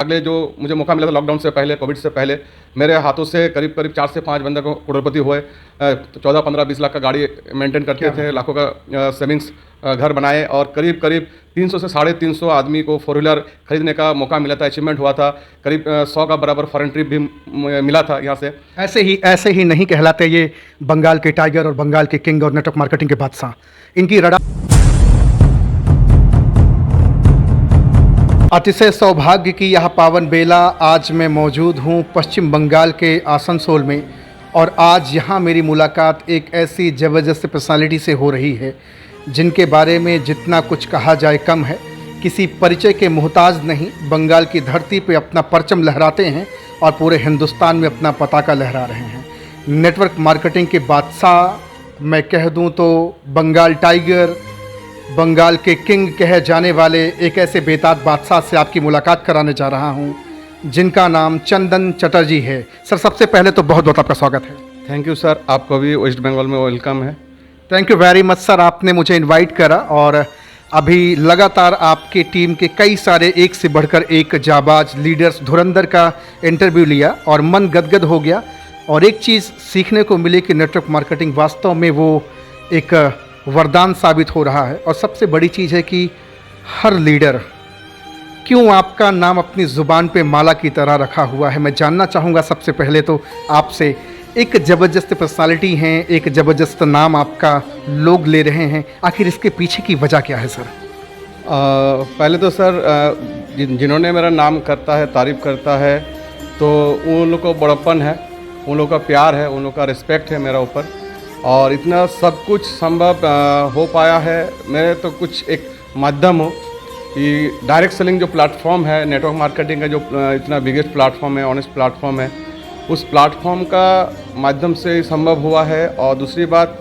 अगले जो मुझे मौका मिला था लॉकडाउन से पहले, कोविड से पहले, मेरे हाथों से करीब करीब 4 से 5 बंदे को करोड़पति हुए। 14, 15, 20 लाख का गाड़ी मेंटेन करते थे, लाखों का सेविंग्स घर बनाए, और करीब करीब 300 से 350 आदमी को 4 व्हीलर खरीदने का मौका मिला था, अचीवमेंट हुआ था। करीब 100 का बराबर फॉरेन ट्रिप भी मिला था यहाँ से। ऐसे ही नहीं कहलाते ये बंगाल के टाइगर और बंगाल के किंग और नेटवर्क मार्केटिंग के बादशाह। इनकी रडा अतिशय सौभाग्य की यह पावन बेला आज मैं मौजूद हूँ पश्चिम बंगाल के आसनसोल में, और आज यहाँ मेरी मुलाकात एक ऐसी ज़बरदस्त पर्सनालिटी से हो रही है जिनके बारे में जितना कुछ कहा जाए कम है। किसी परिचय के मोहताज नहीं, बंगाल की धरती पे अपना परचम लहराते हैं और पूरे हिंदुस्तान में अपना पताका लहरा रहे हैं। नेटवर्क मार्केटिंग के बादशाह मैं कह दूं तो बंगाल टाइगर, बंगाल के किंग कहे जाने वाले एक ऐसे बेताज बादशाह से आपकी मुलाकात कराने जा रहा हूं जिनका नाम चंदन चटर्जी है। सर, सबसे पहले तो बहुत बहुत आपका स्वागत है। थैंक यू सर, आपको भी वेस्ट बंगाल में वेलकम है। Thank you very much sir, आपने मुझे इनवाइट करा, और अभी लगातार आपकी टीम के कई सारे एक से बढ़कर एक जाबाज लीडर्स धुरंधर का इंटरव्यू लिया और मन गदगद हो गया। और एक चीज़ सीखने को मिली कि नेटवर्क मार्केटिंग वास्तव में वो एक वरदान साबित हो रहा है। और सबसे बड़ी चीज़ है कि हर लीडर क्यों आपका नाम अपनी ज़ुबान पे माला की तरह रखा हुआ है। मैं जानना चाहूँगा सबसे पहले तो आपसे, एक ज़बरदस्त पर्सनालिटी हैं, एक ज़बरदस्त नाम आपका लोग ले रहे हैं, आखिर इसके पीछे की वजह क्या है सर? पहले तो सर जिन्होंने मेरा नाम करता है, तारीफ़ करता है, तो उन लोग को बड़प्पन है, उन लोग का प्यार है, उन लोग का रिस्पेक्ट है मेरा ऊपर, और इतना सब कुछ संभव हो पाया है। मैं तो कुछ एक माध्यम हूँ कि डायरेक्ट सेलिंग जो प्लेटफॉर्म है, नेटवर्क मार्केटिंग का जो इतना बिगेस्ट प्लेटफॉर्म है, ऑनेस्ट प्लेटफॉर्म है, उस प्लेटफॉर्म का माध्यम से संभव हुआ है। और दूसरी बात,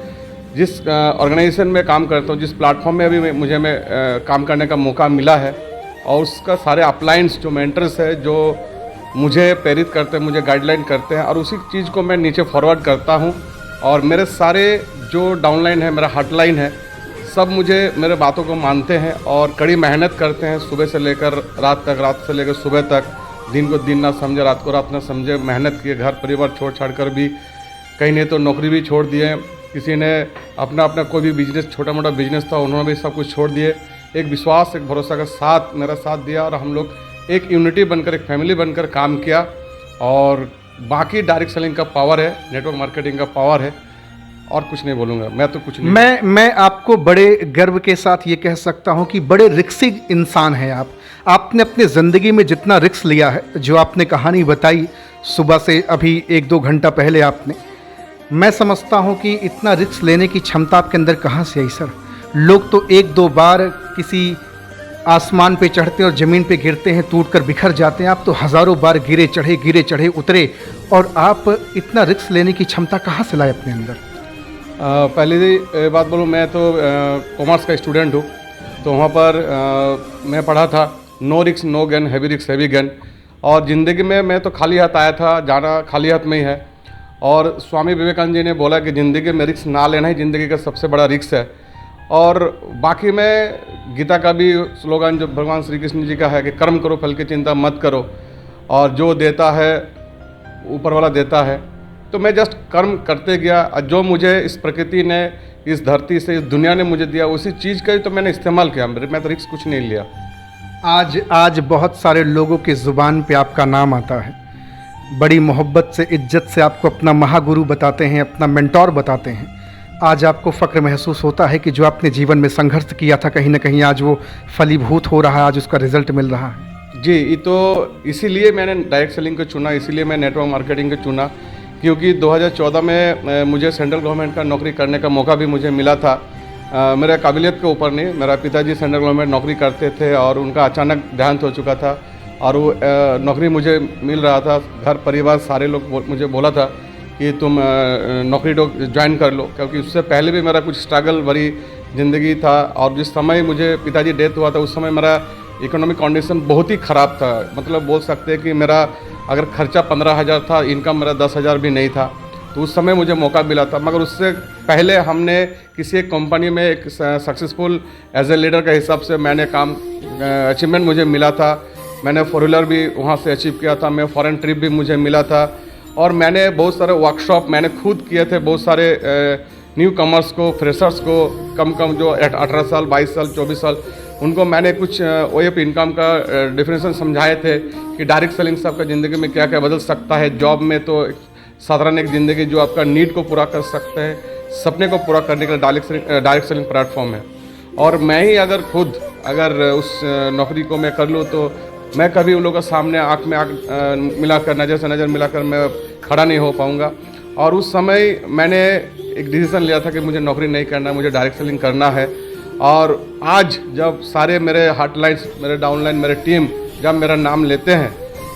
जिस ऑर्गेनाइजेशन में काम करता हूँ, जिस प्लेटफॉर्म में अभी मुझे काम करने का मौका मिला है, और उसका सारे अपलाइंस जो मेंटर्स है, जो मुझे प्रेरित करते हैं, मुझे गाइडलाइन करते हैं, और उसी चीज़ को मैं नीचे फॉरवर्ड करता हूँ। और मेरे सारे जो डाउनलाइन है, मेरा हॉटलाइन है, सब मुझे मेरे बातों को मानते हैं और कड़ी मेहनत करते हैं, सुबह से लेकर रात तक, रात से लेकर सुबह तक, दिन को दिन ना समझे, रात को रात ना समझे, मेहनत किए, घर परिवार छोड़ छाड़ कर भी, कहीं ने तो नौकरी भी छोड़ दिए, किसी ने अपना कोई भी बिजनेस, छोटा मोटा बिजनेस था, उन्होंने भी सब कुछ छोड़ दिए। एक विश्वास, एक भरोसा का साथ मेरा साथ दिया, और हम लोग एक यूनिटी बनकर, एक फैमिली बनकर काम किया। और बाकी डायरेक्ट सेलिंग का पावर है, नेटवर्क मार्केटिंग का पावर है, और कुछ नहीं बोलूँगा मैं, तो कुछ नहीं। मैं आपको बड़े गर्व के साथ ये कह सकता हूँ कि बड़े रिक्सी इंसान हैं आप। आपने अपने ज़िंदगी में जितना रिक्स लिया है, जो आपने कहानी बताई सुबह से अभी 1-2 घंटा पहले आपने, मैं समझता हूँ कि इतना रिक्स लेने की क्षमता आपके अंदर कहाँ से आई सर? लोग तो 1-2 बार किसी आसमान पे चढ़ते हैं और ज़मीन पे गिरते हैं, टूटकर बिखर जाते हैं। आप तो हज़ारों बार गिरे चढ़े उतरे, और आप इतना रिस्क लेने की क्षमता कहाँ से लाए अपने अंदर? पहली बात बोलूँ, मैं तो कॉमर्स का स्टूडेंट हूँ, तो वहाँ पर मैं पढ़ा था no risk no gain, heavy risk heavy gain. और ज़िंदगी में मैं तो खाली हाथ आया था, जाना खाली हाथ में ही है। और स्वामी विवेकानंद जी ने बोला कि ज़िंदगी में रिस्क ना लेना ही ज़िंदगी का सबसे बड़ा रिस्क है। और बाकी में गीता का भी स्लोगन जो भगवान श्री कृष्ण जी का है कि कर्म करो, फल की चिंता मत करो, और जो देता है ऊपर वाला देता है। तो मैं जस्ट कर्म करते गया, और जो मुझे इस प्रकृति ने, इस धरती से, इस दुनिया ने मुझे दिया, उसी चीज़ का ही तो मैंने इस्तेमाल किया। मैं तो रिस्क कुछ नहीं लिया। आज बहुत सारे लोगों की ज़ुबान पे आपका नाम आता है, बड़ी मोहब्बत से, इज्जत से आपको अपना महागुरु बताते हैं, अपना मेंटोर बताते हैं। आज आपको फ़ख्र महसूस होता है कि जो आपने जीवन में संघर्ष किया था, कहीं ना कहीं आज वो फलीभूत हो रहा है, आज उसका रिजल्ट मिल रहा है? जी, ये तो इसीलिए मैंने डायरेक्ट सेलिंग को चुना, इसीलिए मैं नेटवर्क मार्केटिंग को चुना, क्योंकि 2014 में मुझे सेंट्रल गवर्नमेंट का नौकरी करने का मौका भी मुझे मिला था। मेरा काबिलियत के ऊपर नहीं, मेरा पिताजी सेंट्रल गवर्नमेंट नौकरी करते थे, और उनका अचानक देहांत हो चुका था, और वो नौकरी मुझे मिल रहा था। घर परिवार सारे लोग मुझे बोला था कि तुम नौकरी ज्वाइन कर लो, क्योंकि उससे पहले भी मेरा कुछ स्ट्रगल भरी ज़िंदगी था। और जिस समय मुझे पिताजी डेथ हुआ था, उस समय मेरा इकोनॉमिक कंडीशन बहुत ही ख़राब था। मतलब बोल सकते हैं कि मेरा अगर खर्चा 15,000 था, इनकम मेरा 10,000 भी नहीं था। तो उस समय मुझे मौका मिला था, मगर उससे पहले हमने किसी एक कंपनी में एक सक्सेसफुल एज ए लीडर के हिसाब से मैंने काम अचीवमेंट मुझे मिला था। मैंने 4 व्हीलर भी वहाँ से अचीव किया था, मैं फॉरेन ट्रिप भी मुझे मिला था, और मैंने बहुत सारे वर्कशॉप मैंने खुद किए थे। बहुत सारे न्यू कमर्स को, फ्रेशर्स को, कम जो 18 साल, 22 साल, 24 साल, उनको मैंने कुछ वे ऑफ इनकम का डिफरेंशन समझाए थे कि डायरेक्ट सेलिंग से आपका ज़िंदगी में क्या क्या बदल सकता है। जॉब में तो साधारण एक ज़िंदगी जो आपका नीड को पूरा कर सकते हैं, सपने को पूरा करने के लिए डायरेक्ट सेलिंग प्लेटफॉर्म है। और मैं ही अगर उस नौकरी को मैं कर लूँ तो मैं कभी उन लोगों के सामने आँख में आँख मिलाकर, नज़र से नज़र मिलाकर मैं खड़ा नहीं हो पाऊँगा। और उस समय मैंने एक डिसीज़न लिया था कि मुझे नौकरी नहीं करना है, मुझे डायरेक्ट सेलिंग करना है। और आज जब सारे मेरे हार्टलाइंस, मेरे डाउनलाइन, मेरे टीम जब मेरा नाम लेते हैं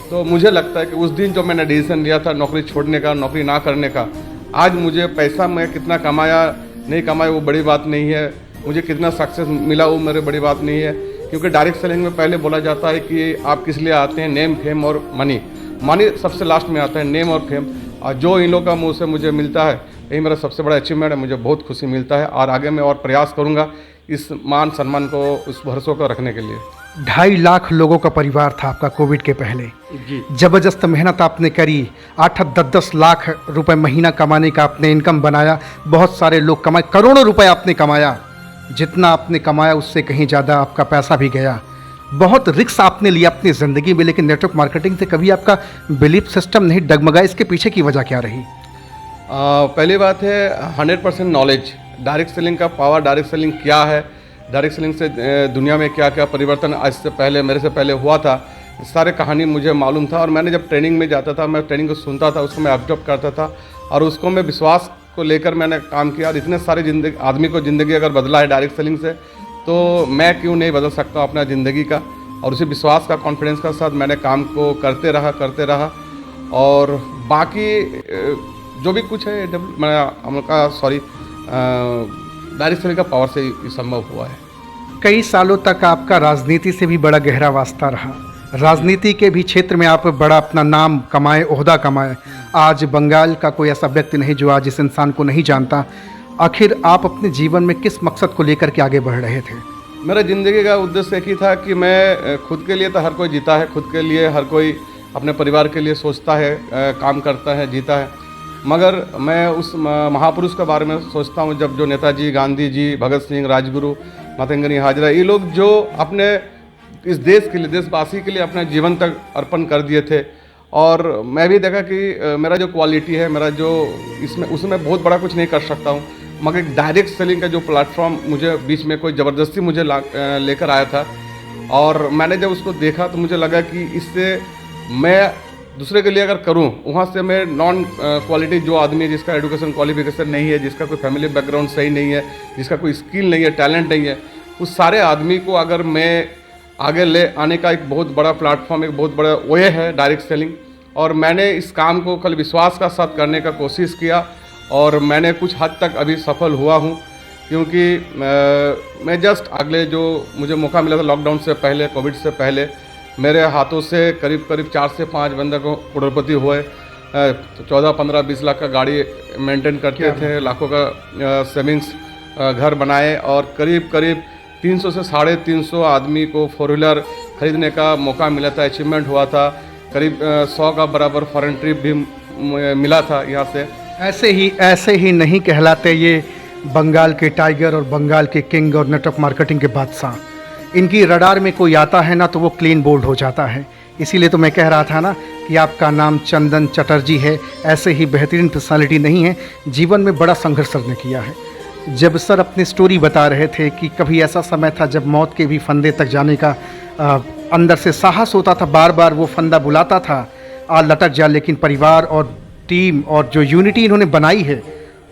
तो मुझे लगता है कि उस दिन जो मैंने डिसीज़न लिया था नौकरी छोड़ने का, नौकरी ना करने का, आज मुझे पैसा मैं कितना कमाया नहीं कमाया वो बड़ी बात नहीं है, मुझे कितना सक्सेस मिला वो मेरी बड़ी बात नहीं है। क्योंकि डायरेक्ट सेलिंग में पहले बोला जाता है कि आप किस लिए आते हैं, नेम, फेम और मनी। मनी सबसे लास्ट में आता है, नेम और फेम। और जो इन लोगों का मुँह से मुझे मिलता है यही मेरा सबसे बड़ा अचीवमेंट है। मुझे बहुत खुशी मिलता है और आगे मैं और प्रयास करूँगा इस मान सम्मान को, उस भरोसों को रखने के लिए। 2.5 लाख लोगों का परिवार था आपका कोविड के पहले। जी, ज़बरदस्त मेहनत आपने करी, 8-10 लाख रुपए महीना कमाने का आपने इनकम बनाया। बहुत सारे लोग कमाए, करोड़ों रुपए आपने कमाया। जितना आपने कमाया उससे कहीं ज़्यादा आपका पैसा भी गया। बहुत रिस्क आपने लिया अपनी ज़िंदगी में, लेकिन नेटवर्क मार्केटिंग से कभी आपका बिलीफ सिस्टम नहीं डगमगाया। इसके पीछे की वजह क्या रही? पहली बात है 100% नॉलेज। डायरेक्ट सेलिंग का पावर, डायरेक्ट सेलिंग क्या है, डायरेक्ट सेलिंग से दुनिया में क्या क्या परिवर्तन आज से पहले, मेरे से पहले हुआ था, सारे कहानी मुझे मालूम था। और मैंने जब ट्रेनिंग में जाता था, मैं ट्रेनिंग को सुनता था, उसको मैं ऑब्जर्व करता था और उसको मैं विश्वास को लेकर मैंने काम किया। और इतने सारे आदमी को ज़िंदगी अगर बदला है डायरेक्ट सेलिंग से, तो मैं क्यों नहीं बदल सकता हूँ अपना ज़िंदगी का। और उसी विश्वास का, कॉन्फिडेंस का साथ मैंने काम को करते रहा। और बाकी जो भी कुछ है डायरेक्ट सेलिंग का पावर से ही संभव हुआ है। कई सालों तक आपका राजनीति से भी बड़ा गहरा वास्ता रहा। राजनीति के भी क्षेत्र में आप बड़ा अपना नाम कमाए, ओहदा कमाए। आज बंगाल का कोई ऐसा व्यक्ति नहीं जो आज इस इंसान को नहीं जानता। आखिर आप अपने जीवन में किस मकसद को लेकर के आगे बढ़ रहे थे? मेरा ज़िंदगी का उद्देश्य एक ही था कि मैं खुद के लिए तो हर कोई जीता है, खुद के लिए हर कोई अपने परिवार के लिए सोचता है, काम करता है, जीता है। मगर मैं उस महापुरुष के बारे में सोचता हूँ जब जो नेताजी, गांधी जी, भगत सिंह, राजगुरु, मातंगनी हाजरा, ये लोग जो अपने इस देश के लिए, देशवासी के लिए अपना जीवन तक अर्पण कर दिए थे। और मैं भी देखा कि मेरा जो क्वालिटी है, मेरा जो उसमें बहुत बड़ा कुछ नहीं कर सकता हूँ। मगर एक डायरेक्ट सेलिंग का जो प्लेटफॉर्म मुझे बीच में कोई ज़बरदस्ती मुझे लेकर आया था, और मैंने जब उसको देखा तो मुझे लगा कि इससे मैं दूसरे के लिए अगर करूं, वहाँ से मैं नॉन क्वालिटी जो आदमी है, जिसका एजुकेशन क्वालिफिकेशन नहीं है, जिसका कोई फैमिली बैकग्राउंड सही नहीं है, जिसका कोई स्किल नहीं है, टैलेंट नहीं है, उस सारे आदमी को अगर मैं आगे ले आने का एक बहुत बड़ा प्लेटफॉर्म, एक बहुत बड़ा वे है डायरेक्ट सेलिंग। और मैंने इस काम को कल विश्वास का साथ करने का कोशिश किया और मैंने कुछ हद तक अभी सफल हुआ हूँ। क्योंकि मैं जस्ट अगले जो मुझे मौका मिला था लॉकडाउन से पहले, कोविड से पहले, मेरे हाथों से करीब 4 से 5 बंदे को करोड़पति हुए। 14, 15, 20 लाख का गाड़ी मेंटेन करते थे, लाखों का सेविंग्स घर बनाए, और करीब 300 से 350 आदमी को 4 व्हीलर खरीदने का मौका मिला था, अचीवमेंट हुआ था। करीब 100 का बराबर फॉरेन ट्रिप भी मिला था यहाँ से। ऐसे ही नहीं कहलाते ये बंगाल के टाइगर और बंगाल के किंग और नेटवर्क मार्केटिंग के बादशाह। इनकी रडार में कोई आता है ना तो वो क्लीन बोल्ड हो जाता है। इसीलिए तो मैं कह रहा था ना कि आपका नाम चंदन चटर्जी है। ऐसे ही बेहतरीन पर्सनालिटी नहीं है, जीवन में बड़ा संघर्ष सर ने किया है। जब सर अपनी स्टोरी बता रहे थे कि कभी ऐसा समय था जब मौत के भी फंदे तक जाने का अंदर से साहस होता था, बार बार वो फंदा बुलाता था, लटक जा, लेकिन परिवार और टीम और जो यूनिटी इन्होंने बनाई है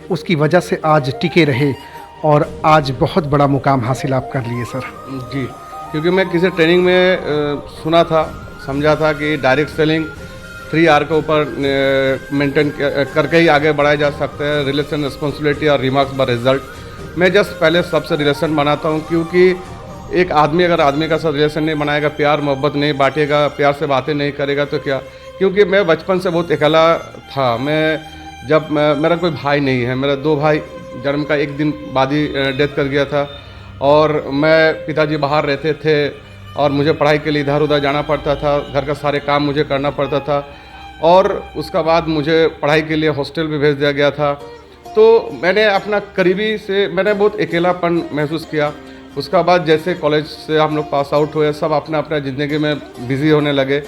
उसकी वजह से आज टिके रहे और आज बहुत बड़ा मुकाम हासिल आप कर लिए सर। जी, क्योंकि मैं किसी ट्रेनिंग में सुना था, समझा था कि डायरेक्ट सेलिंग 3R के ऊपर मेंटेन करके ही आगे बढ़ाया जा सकता है, रिलेशन, रिस्पॉन्सिबिलिटी और रिमार्क्स बाय रिजल्ट। मैं जस्ट पहले सबसे रिलेशन बनाता हूँ, क्योंकि एक आदमी अगर आदमी का साथ रिलेशन नहीं बनाएगा, प्यार मोहब्बत नहीं बांटेगा, प्यार से बातें नहीं करेगा तो क्या। क्योंकि मैं बचपन से बहुत अकेला था। मेरा कोई भाई नहीं है, मेरा 2 भाई जन्म का 1 दिन बाद ही डेथ कर गया था। और मैं पिताजी बाहर रहते थे और मुझे पढ़ाई के लिए इधर उधर जाना पड़ता था, घर का सारे काम मुझे करना पड़ता था और उसका बाद मुझे पढ़ाई के लिए हॉस्टल भी भेज दिया गया था। तो मैंने अपना करीबी से मैंने बहुत अकेलापन महसूस किया। उसका बाद जैसे कॉलेज से हम लोग पास आउट हुए, सब अपना अपना ज़िंदगी में बिज़ी होने लगे,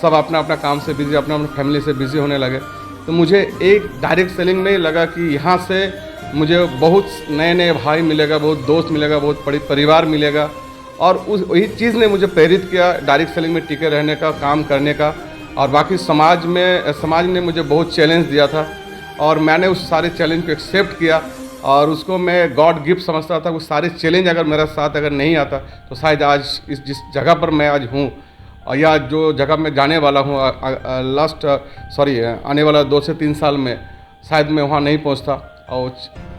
सब अपना अपना काम से बिज़ी, अपना अपना फैमिली से बिज़ी होने लगे। तो मुझे एक डायरेक्ट सेलिंग में लगा कि यहाँ से मुझे बहुत नए नए भाई मिलेगा, बहुत दोस्त मिलेगा, बहुत बड़ी परिवार मिलेगा और उस वही चीज़ ने मुझे प्रेरित किया डायरेक्ट सेलिंग में टिके रहने का, काम करने का। और बाकी समाज ने मुझे बहुत चैलेंज दिया था और मैंने उस सारे चैलेंज को एक्सेप्ट किया और उसको मैं गॉड गिफ्ट समझता था। वो सारे चैलेंज अगर मेरा साथ अगर नहीं आता तो शायद आज जिस जगह पर मैं आज हूँ या जो जगह मैं जाने वाला हूँ आने वाला 2 से 3 साल में शायद मैं वहाँ नहीं पहुँचता। और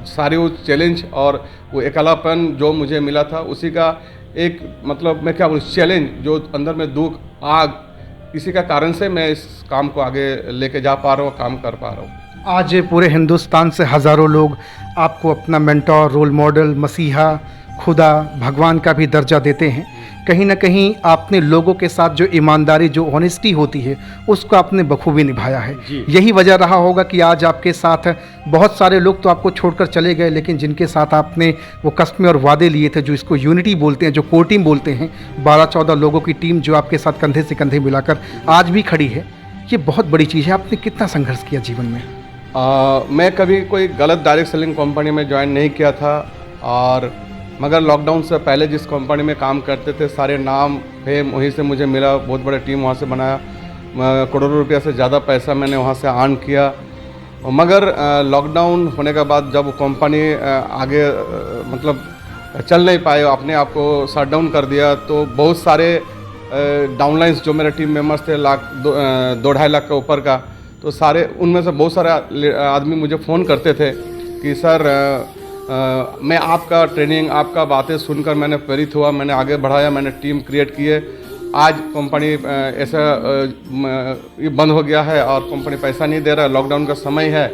सारे वो चैलेंज और वो अकेलापन जो मुझे मिला था उसी का एक मतलब मैं क्या बोलूँ चैलेंज, जो अंदर में दुख आग, इसी का कारण से मैं इस काम को आगे लेके जा पा रहा हूँ, काम कर पा रहा हूँ। आज पूरे हिंदुस्तान से हज़ारों लोग आपको अपना मेंटोर, रोल मॉडल, मसीहा, खुदा, भगवान का भी दर्जा देते हैं। कहीं ना कहीं आपने लोगों के साथ जो ईमानदारी, जो ऑनेस्टी होती है, उसको आपने बखूबी निभाया है। यही वजह रहा होगा कि आज आपके साथ बहुत सारे लोग तो आपको छोड़कर चले गए, लेकिन जिनके साथ आपने वो कस्में और वादे लिए थे, जो इसको यूनिटी बोलते हैं, जो कोर टीम बोलते हैं, 12-14 लोगों की टीम जो आपके साथ कंधे से कंधे मिलाकर आज भी खड़ी है, ये बहुत बड़ी चीज़ है। आपने कितना संघर्ष किया जीवन में? मैं कभी कोई गलत डायरेक्ट सेलिंग कंपनी में ज्वाइन नहीं किया था और मगर लॉकडाउन से पहले जिस कंपनी में काम करते थे सारे नाम फेम वहीं से मुझे मिला, बहुत बड़ा टीम वहाँ से बनाया, करोड़ों रुपया से ज़्यादा पैसा मैंने वहाँ से अर्न किया। मगर लॉकडाउन होने के बाद जब कंपनी आगे मतलब चल नहीं पाए, अपने आप को शट डाउन कर दिया, तो बहुत सारे डाउनलाइंस जो मेरे टीम मेंबर्स थे 2-2.5 लाख के ऊपर का, तो सारे उनमें से बहुत सारे आदमी मुझे फ़ोन करते थे कि सर मैं आपका ट्रेनिंग, आपका बातें सुनकर मैंने प्रेरित हुआ, मैंने आगे बढ़ाया, मैंने टीम क्रिएट किए। आज कंपनी ऐसा ये बंद हो गया है और कंपनी पैसा नहीं दे रहा, लॉकडाउन का समय है।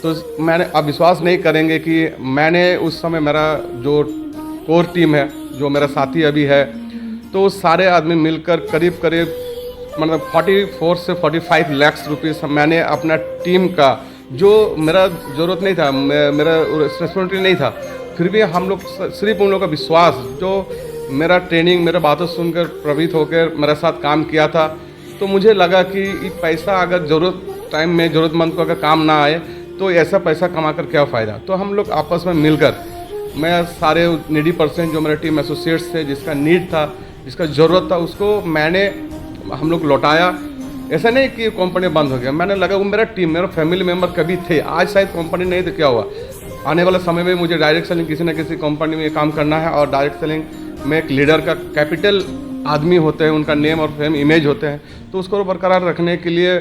तो मैंने आप विश्वास नहीं करेंगे कि मैंने उस समय मेरा जो कोर टीम है, जो मेरा साथी अभी है, तो सारे आदमी मिलकर करीब करीब मतलब 44 से 45 लाख रुपये मैंने अपना टीम का, जो मेरा ज़रूरत नहीं था, मेरा रिस्पॉन्सिबिलिटी नहीं था, फिर भी हम लोग सिर्फ उन लोगों का विश्वास, जो मेरा ट्रेनिंग, मेरा बातों सुनकर प्रभावित होकर मेरे साथ काम किया था, तो मुझे लगा कि ये पैसा अगर ज़रूरत टाइम में ज़रूरतमंद को अगर काम ना आए तो ऐसा पैसा कमा कर क्या फ़ायदा। तो हम लोग आपस में मिलकर, मैं सारे नीडी पर्सन जो मेरे टीम एसोसिएट्स थे, जिसका नीड था, जिसका ज़रूरत था, उसको मैंने हम लोग लौटाया। ऐसा नहीं कि कंपनी बंद हो गया, मैंने लगा वो मेरा टीम, मेरा फैमिली मेम्बर कभी थे, आज शायद कंपनी नहीं तो क्या हुआ, आने वाले समय में मुझे डायरेक्ट सेलिंग किसी न किसी कंपनी में काम करना है और डायरेक्ट सेलिंग में एक लीडर का कैपिटल आदमी होते हैं, उनका नेम और फेम इमेज होते हैं, तो उसको बरकरार रखने के लिए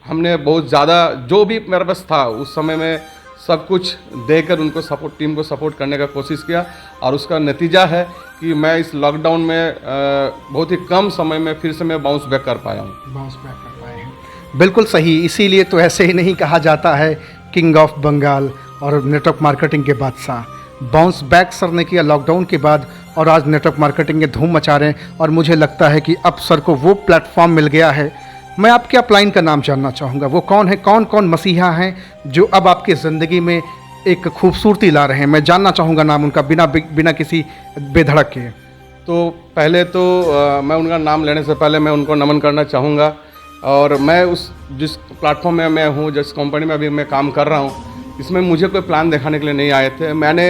हमने बहुत ज़्यादा जो भी मेरे पास था उस समय में सब कुछ देकर उनको सपोर्ट, टीम को सपोर्ट करने का कोशिश किया और उसका नतीजा है कि मैं इस लॉकडाउन में बहुत ही कम समय में फिर से मैं बाउंस बैक कर पाया हूँ। बाउंस बैक कर पाए हैं, बिल्कुल सही। इसीलिए तो ऐसे ही नहीं कहा जाता है किंग ऑफ बंगाल और नेटवर्क मार्केटिंग के बादशाह। बाउंस बैक सर ने किया लॉकडाउन के बाद और आज नेटवर्क मार्केटिंग के धूम मचा रहे हैं और मुझे लगता है कि अब सर को वो प्लेटफॉर्म मिल गया है। मैं आपके अपलाइन का नाम जानना चाहूँगा, वो कौन है, कौन कौन मसीहा हैं जो अब आपकी ज़िंदगी में एक खूबसूरती ला रहे हैं? मैं जानना चाहूँगा नाम उनका बिना किसी बेधड़क के। तो पहले तो मैं उनका नाम लेने से पहले मैं उनको नमन करना चाहूँगा और मैं उस जिस प्लेटफॉर्म में मैं हूँ, जिस कंपनी में अभी मैं काम कर रहा हूँ, इसमें मुझे कोई प्लान दिखाने के लिए नहीं आए थे। मैंने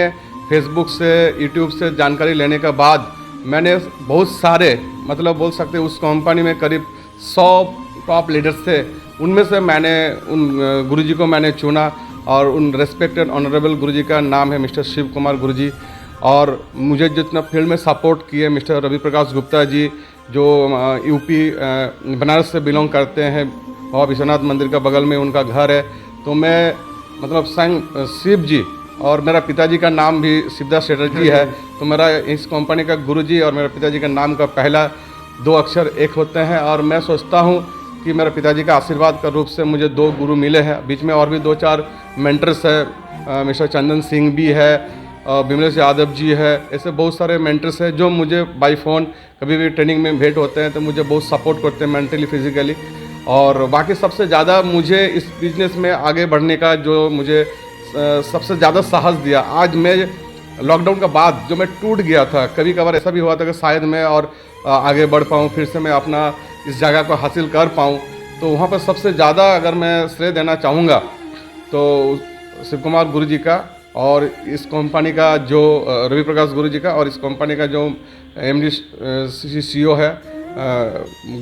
फेसबुक से, यूट्यूब से जानकारी लेने के बाद मैंने बहुत सारे मतलब बोल सकते उस कंपनी में करीब 100 टॉप लीडर्स थे, उनमें से मैंने उन गुरुजी को मैंने चुना और उन रेस्पेक्टेड ऑनरेबल गुरुजी का नाम है मिस्टर शिव कुमार गुरुजी। और मुझे जितना फील्ड में सपोर्ट किए मिस्टर रवि प्रकाश गुप्ता जी, जो यूपी बनारस से बिलोंग करते हैं, बाबा विश्वनाथ मंदिर का बगल में उनका घर है। तो मैं मतलब संग शिव जी और मेरा पिताजी का नाम भी शिवदास चटर्जी है, तो मेरा इस कंपनी का गुरुजी और मेरे पिताजी का नाम का पहला 2 अक्षर एक होते हैं। और मैं सोचता हूँ कि मेरे पिताजी का आशीर्वाद का रूप से मुझे 2 गुरु मिले हैं, बीच में और भी 2-4 मेंटर्स है, मिस्टर चंदन सिंह भी है, बिमलेश यादव जी है, ऐसे बहुत सारे मेंटर्स हैं जो मुझे बाई फ़ोन कभी भी ट्रेनिंग में भेंट होते हैं तो मुझे बहुत सपोर्ट करते हैं मेंटली फिजिकली। और बाकी सबसे ज़्यादा मुझे इस बिज़नेस में आगे बढ़ने का जो मुझे सबसे ज़्यादा साहस दिया, आज मैं लॉकडाउन के बाद जो मैं टूट गया था, कभी कभार ऐसा भी हुआ था कि शायद मैं और आगे बढ़ पाऊँ, फिर से मैं अपना इस जगह को हासिल कर पाऊँ, तो वहाँ पर सबसे ज़्यादा अगर मैं श्रेय देना चाहूँगा तो शिव कुमार गुरु जी का, और इस कंपनी का जो रवि प्रकाश गुरु जी का, और इस कंपनी का जो MD CEO है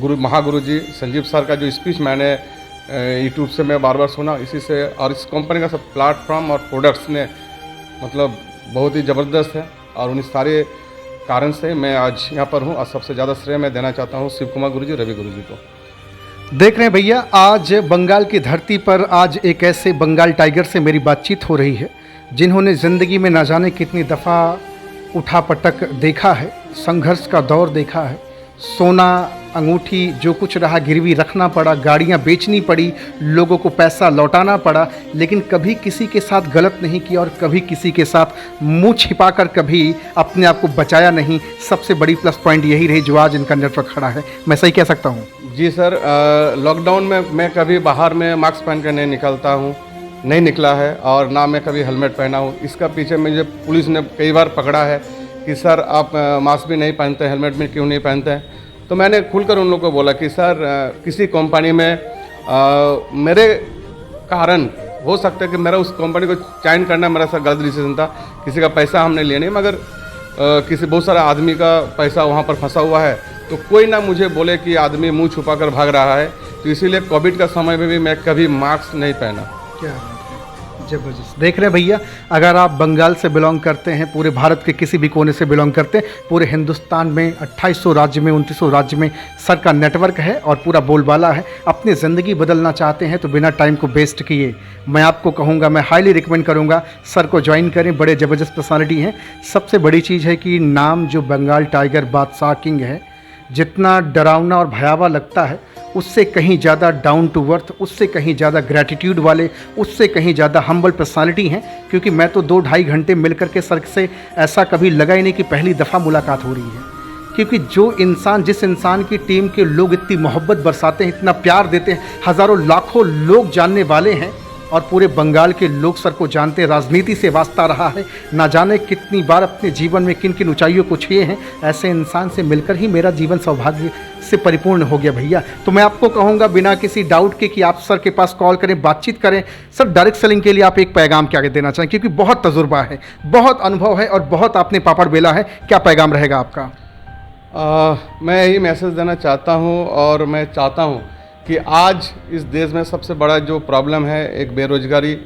गुरु महागुरु जी संजीव सर का जो स्पीच मैंने यूट्यूब से मैं बार बार सुना, इसी से, और इस कंपनी का सब प्लेटफॉर्म और प्रोडक्ट्स ने मतलब बहुत ही ज़बरदस्त है, और उन सारे कारण से मैं आज यहाँ पर हूँ। और सबसे ज़्यादा श्रेय मैं देना चाहता हूँ शिव कुमार गुरु जी, रवि गुरु जी को। देख रहे हैं भैया, आज बंगाल की धरती पर आज एक ऐसे बंगाल टाइगर से मेरी बातचीत हो रही है जिन्होंने ज़िंदगी में ना जाने कितनी दफ़ा उठापटक देखा है, संघर्ष का दौर देखा है, सोना अंगूठी जो कुछ रहा गिरवी रखना पड़ा, गाड़ियां बेचनी पड़ी, लोगों को पैसा लौटाना पड़ा, लेकिन कभी किसी के साथ गलत नहीं किया और कभी किसी के साथ मुंह छिपाकर कभी अपने आप को बचाया नहीं। सबसे बड़ी प्लस पॉइंट यही रही जो आज इनका नेटवर्क खड़ा है। मैं सही कह सकता हूँ? जी सर, लॉकडाउन में मैं कभी बाहर में मास्क पहन कर नहीं निकलता हूँ, नहीं निकला है, और ना मैं कभी हेलमेट पहना हूँ। इसका पीछे मुझे पुलिस ने कई बार पकड़ा है कि सर आप मास्क भी नहीं पहनते, हेलमेट भी क्यों नहीं पहनते हैं। तो मैंने खुलकर उन लोगों को बोला कि सर किसी कंपनी में मेरे कारण हो सकता है कि मेरा उस कंपनी को ज्वाइन करना मेरा सर गलत डिसीजन था, किसी का पैसा हमने लिया नहीं, मगर किसी बहुत सारा आदमी का पैसा वहाँ पर फंसा हुआ है, तो कोई ना मुझे बोले कि आदमी मुंह छुपा कर भाग रहा है। तो इसीलिए कोविड का समय में भी मैं कभी मास्क नहीं पहना। क्या जबरदस्त। देख रहे हैं भैया, अगर आप बंगाल से बिलोंग करते हैं, पूरे भारत के किसी भी कोने से बिलोंग करते हैं, पूरे हिंदुस्तान में 2800 राज्य में 2900 राज्य में सर का नेटवर्क है और पूरा बोलबाला है, अपनी ज़िंदगी बदलना चाहते हैं तो बिना टाइम को वेस्ट किए मैं आपको कहूँगा, मैं हाईली रिकमेंड करूँगा सर को ज्वाइन करें। बड़े ज़बरदस्त पर्सनालिटी हैं। सबसे बड़ी चीज़ है कि नाम जो बंगाल टाइगर बादशाह किंग है, जितना डरावना और भयावह लगता है उससे कहीं ज़्यादा डाउन टू अर्थ, उससे कहीं ज़्यादा ग्रैटिट्यूड वाले, उससे कहीं ज़्यादा हम्बल पर्सनालिटी हैं। क्योंकि मैं तो 2-2.5 घंटे मिल करके सर से ऐसा कभी लगा ही नहीं कि पहली दफ़ा मुलाकात हो रही है। क्योंकि जो इंसान, जिस इंसान की टीम के लोग इतनी मोहब्बत बरसाते हैं, इतना प्यार देते हैं, हज़ारों लाखों लोग जानने वाले हैं और पूरे बंगाल के लोग सर को जानते हैं, राजनीति से वास्ता रहा है, ना जाने कितनी बार अपने जीवन में किन किन ऊंचाइयों को छुए हैं। ऐसे इंसान से मिलकर ही मेरा जीवन सौभाग्य से परिपूर्ण हो गया भैया। तो मैं आपको कहूँगा बिना किसी डाउट के कि आप सर के पास कॉल करें, बातचीत करें। सर, डायरेक्ट सेलिंग के लिए आप एक पैगाम क्या देना चाहें? क्योंकि बहुत तजुर्बा है, बहुत अनुभव है और बहुत आपने पापड़ बेला है, क्या पैगाम रहेगा आपका? मैं यही मैसेज देना चाहता हूँ, और मैं चाहता हूँ कि आज इस देश में सबसे बड़ा जो प्रॉब्लम है, एक बेरोजगारी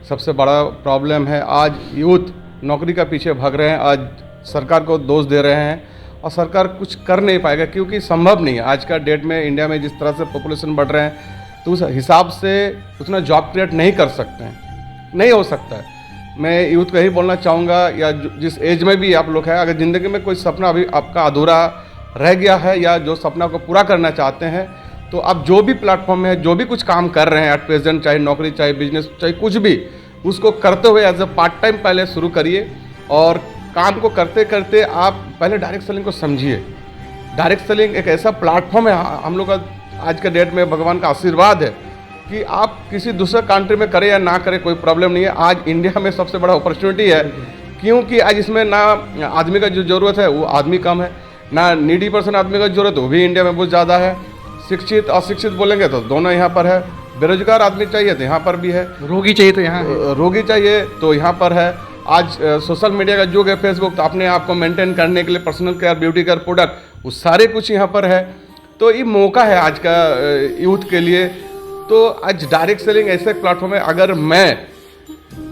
सबसे बड़ा प्रॉब्लम है। आज यूथ नौकरी का पीछे भाग रहे हैं, आज सरकार को दोष दे रहे हैं, और सरकार कुछ कर नहीं पाएगा क्योंकि संभव नहीं है। आज का डेट में इंडिया में जिस तरह से पॉपुलेशन बढ़ रहे हैं, तो उस हिसाब से उतना जॉब क्रिएट नहीं कर सकते हैं, नहीं हो सकता है। मैं यूथ को यही बोलना चाहूँगा, या जिस एज में भी आप लोग हैं, अगर ज़िंदगी में कोई सपना अभी आपका अधूरा रह गया है या जो सपना को पूरा करना चाहते हैं, तो आप जो भी प्लेटफॉर्म में जो भी कुछ काम कर रहे हैं एट प्रेजेंट, चाहे नौकरी, चाहे बिजनेस, चाहे कुछ भी, उसको करते हुए एज अ पार्ट टाइम पहले शुरू करिए। और काम को करते करते आप पहले डायरेक्ट सेलिंग को समझिए। डायरेक्ट सेलिंग एक ऐसा प्लेटफॉर्म है, हम लोग का आज के डेट में भगवान का आशीर्वाद है कि आप किसी दूसरे कंट्री में करें या ना करें कोई प्रॉब्लम नहीं है। आज इंडिया में सबसे बड़ा अपॉर्चुनिटी है, क्योंकि आज इसमें ना आदमी का जो ज़रूरत है वो आदमी कम है, ना नीडी पर्सन आदमी का ज़रूरत वो भी इंडिया में बहुत ज़्यादा है। शिक्षित अशिक्षित बोलेंगे तो दोनों यहाँ पर है। बेरोजगार आदमी चाहिए तो यहाँ पर भी है, रोगी चाहिए तो यहाँ है, रोगी चाहिए तो यहाँ पर है। आज सोशल मीडिया का युग है, फेसबुक, तो अपने आप को मेंटेन करने के लिए personal care, beauty care product, वो सारे कुछ यहाँ पर है। तो ये मौका है आज का यूथ के लिए। तो आज डायरेक्ट सेलिंग ऐसे प्लेटफॉर्म है, अगर मैं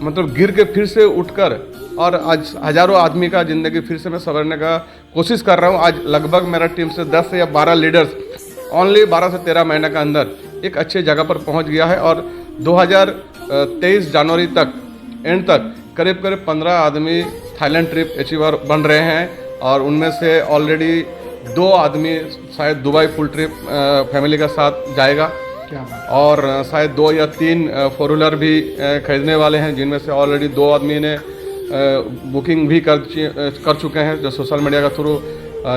मतलब गिर के फिर से उठकर और आज हज़ारों आदमी का ज़िंदगी फिर से मैं संवरने का कोशिश कर रहा हूँ। आज लगभग मेरा टीम से 10 या 12 लीडर्स ओनली 12 से 13 महीने के अंदर एक अच्छे जगह पर पहुँच गया है, और 2023 जनवरी तक एंड तक करीब 15 आदमी थाईलैंड ट्रिप अचीवर बन रहे हैं, और उनमें से ऑलरेडी 2 आदमी शायद दुबई फुल ट्रिप फैमिली के साथ जाएगा, और शायद 2 या 3 फोर व्हीलर भी खरीदने वाले हैं, जिनमें से ऑलरेडी 2 आदमी ने बुकिंग भी कर चुके हैं जो सोशल मीडिया के थ्रू।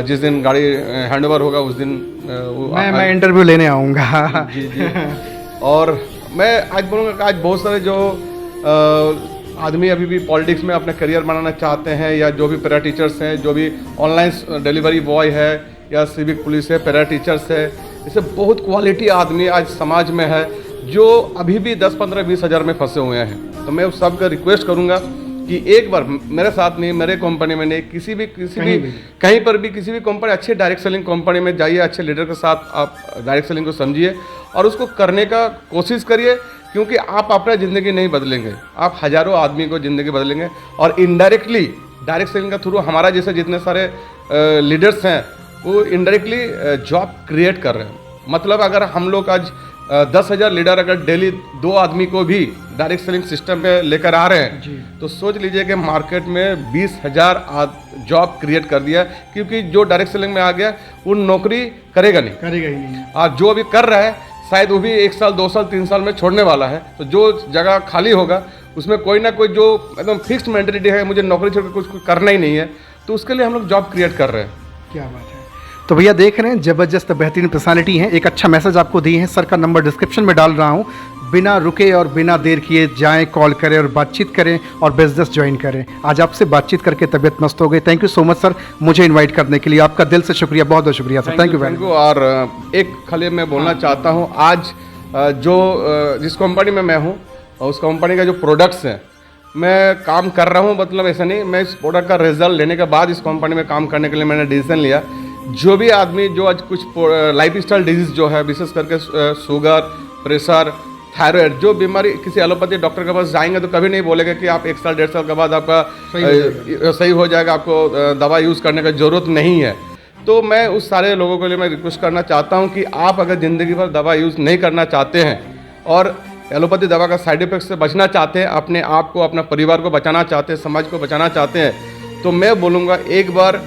जिस दिन गाड़ी हैंडओवर होगा उस दिन मैं इंटरव्यू लेने आऊँगा। जी जी। और मैं आज बोलूँगा कि आज बहुत सारे जो आदमी अभी भी पॉलिटिक्स में अपना करियर बनाना चाहते हैं, या जो भी पैरा टीचर्स हैं, जो भी ऑनलाइन डिलीवरी बॉय है, या सिविक पुलिस है, पैरा टीचर्स है, इससे बहुत क्वालिटी आदमी आज समाज में है जो अभी भी 10, 15, 20 हज़ार में फंसे हुए हैं। तो मैं उस सब का रिक्वेस्ट करूँगा कि एक बार मेरे साथ नहीं, मेरे कंपनी में नहीं, किसी भी कहीं पर भी किसी भी कंपनी, अच्छे डायरेक्ट सेलिंग कंपनी में जाइए, अच्छे लीडर के साथ आप डायरेक्ट सेलिंग को समझिए और उसको करने का कोशिश करिए, क्योंकि आप अपना ज़िंदगी नहीं बदलेंगे, आप हज़ारों आदमी को ज़िंदगी बदलेंगे। और इनडायरेक्टली डायरेक्ट सेलिंग का थ्रू हमारा जैसे जितने सारे लीडर्स हैं वो इनडायरेक्टली जॉब क्रिएट कर रहे हैं। मतलब अगर हम लोग आज 10,000 लीडर अगर डेली 2 आदमी को भी डायरेक्ट सेलिंग सिस्टम पे लेकर आ रहे हैं तो सोच लीजिए कि मार्केट में 20,000 जॉब क्रिएट कर दिया, क्योंकि जो डायरेक्ट सेलिंग में आ गया वो नौकरी करेगा ही नहीं। और जो अभी कर रहा है शायद वो भी 1 साल, 2 साल, 3 साल में छोड़ने वाला है। तो जो जगह खाली होगा उसमें कोई ना कोई जो एकदम फिक्स्ड मेंटेलिटी है, मुझे नौकरी छोड़ कर कुछ करना ही नहीं है, तो उसके लिए हम लोग जॉब क्रिएट कर रहे हैं। क्या बात है। तो भैया देख रहे हैं ज़बरदस्त बेहतरीन पर्सनालिटी हैं, एक अच्छा मैसेज आपको दिए हैं। सर का नंबर डिस्क्रिप्शन में डाल रहा हूं, बिना रुके और बिना देर किए जाएं, कॉल करें और बातचीत करें और बिजनेस ज्वाइन करें। आज आपसे बातचीत करके तबीयत मस्त हो गई। Thank you so much sir, मुझे इनवाइट करने के लिए आपका दिल से शुक्रिया, बहुत बहुत शुक्रिया sir. Thank you very much. और एक खाली मैं बोलना चाहता हूँ, आज जो जिस कंपनी में मैं हूँ उस कंपनी का जो प्रोडक्ट्स हैं मैं काम कर रहा हूँ, मतलब ऐसा नहीं, मैं इस प्रोडक्ट का रिजल्ट लेने के बाद इस कंपनी में काम करने के लिए मैंने डिसीजन लिया। जो भी आदमी जो आज कुछ लाइफ स्टाइल डिजीज़ जो है, विशेष करके शुगर, प्रेशर, थायराइड, जो बीमारी, किसी एलोपैथी डॉक्टर के पास जाएंगे तो कभी नहीं बोलेगा कि आप 1 साल 1.5 साल के बाद आपका सही हो जाएगा, आपको दवा यूज़ करने की ज़रूरत नहीं है। तो मैं उस सारे लोगों के लिए मैं रिक्वेस्ट करना चाहता हूं कि आप अगर ज़िंदगी भर दवा यूज़ नहीं करना चाहते हैं और एलोपैथी दवा का साइड इफेक्ट से बचना चाहते हैं, अपने आप को, अपना परिवार को बचाना चाहते हैं, समाज को बचाना चाहते हैं, तो मैं बोलूँगा एक बार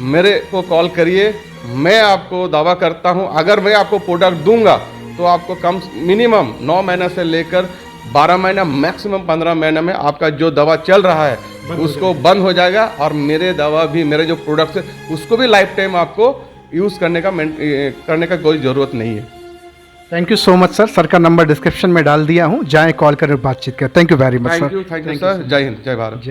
मेरे को कॉल करिए। मैं आपको दावा करता हूं अगर मैं आपको प्रोडक्ट दूंगा तो आपको कम मिनिमम 9 महीने से लेकर 12 महीना, मैक्सिमम 15 महीने में आपका जो दवा चल रहा है उसको बंद हो जाएगा। और मेरे दवा भी, मेरे जो प्रोडक्ट्स है उसको भी लाइफ टाइम आपको यूज़ करने का कोई ज़रूरत नहीं है। Thank you so much sir. Sir का नंबर डिस्क्रिप्शन में डाल दिया हूँ, जाएँ कॉल करें, बातचीत करें। Thank you very much sir. Thank you sir. जय हिंद, जय भारत।